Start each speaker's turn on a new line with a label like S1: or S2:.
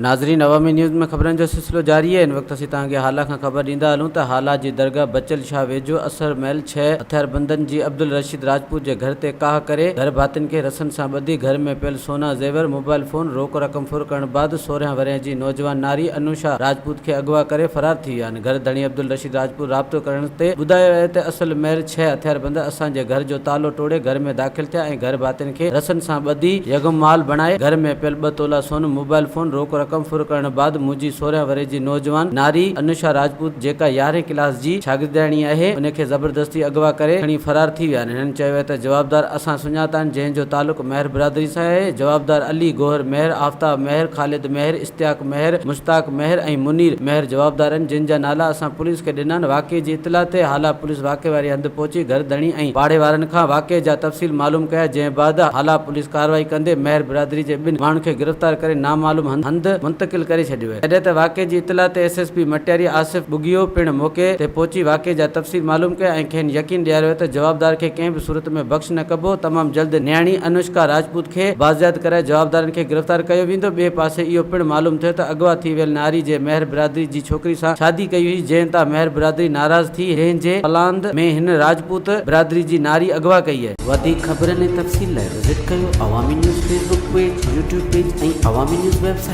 S1: नाज़रीन, अवामी न्यूज़ में खबरन जो सिलसिलो जारी है। इन वक्त असीं तव्हांखे हाला खां ख़बर ॾींदा हलूं त हाला जी दरगाह बचल शाह वेझो असर महल 6 हथियारबंदनि जी अब्दुल रशीद राजपूत जे घर ते काह करे घर भातियुनि खे रसनि सां ॿधी घर में पियल सोना ज़ेवर मोबाइल फोन रोक रक़म फुर करण बाद 16 वरियं जी नौजवान नारी अनुषा राजपूत खे अगवा करे फरार थी विया आहिनि। घर धणी अब्दुल रशीद राजपूत राब्तो करण ते ॿुधायो आहे त असल महल 6 हथियारबंद असांजे घर जो तालो तोड़े घर में दाख़िल थिया ऐं घर भातियुनि खे रसनि सां ॿधी यगमाल बणाए घर में पियल 2 तोला सोन मोबाइल फोन रोक रक़म फुर करण बाद मुंहिंजी 16 वरे जी नौजवान नारी अनुषा राजपूत जेका 11 क्लास जी शागिर्दाणी आहे उनखे ज़बरदस्ती अगवा करे खणी फरार थी विया आहिनि। हिननि चयो आहे त जवाबदार असां सुञाता आहिनि जंहिंजो तालुक महर बिरादरी सां आहे। जवाबदार अली गोहर महर, आफ्ताब महर, ख़ालिद महर, इश्तियाक महर, मुश्ताक महर ऐं मुनीर महर जवाबदार आहिनि जिन जा नाला असां पुलिस खे ॾिना आहिनि। वाक़े जी इतला ते हाला पुलिस वाक़े वारी हंधि पहुची घर धणी ऐं पाड़े वारनि खां वाक़े जा तफ़सील मालूम कया, जंहिं बाद हाला पुलिस कार्रवाई कंदे महर बिरादरी जे 2 माण्हुनि खे गिरफ़्तार करे नामालूम हंधि मुंतकिल करे छॾियो आहे। तॾहिं त वाक़े जी इतला ते एसएसपी मटियारी आसिफ बुगियो पिण मौक़े ते पहुची वाक़े जा तफ़सील मालूम कया ऐं खेनि यकीन ॾियारियो त जवाबदार खे कंहिं बि सूरत में बख़्श न कबो। तमामु जल्द न्याणी अनुष्का राजपूत खे बाज़ियात कराए जवाबदारनि खे गिरफ़्तार कयो वेंदो। ॿिए पासे इहो पिण मालूम थियो त अगवा थी वियल नारी जे महर बिरादरी जी छोकिरी सां शादी कई हुई, जंहिं तां महर बिरादरी नाराज़ थी जंहिं फलांद में हिन राजपूत बिरादरी जी नारी अगवा कई आहे। वधीक ख़बरनि ऐं तफ़सील लाइ विज़िट कयो अवामी news Facebook page, YouTube page ऐं अवामी न्यूज़ वेबसाइट।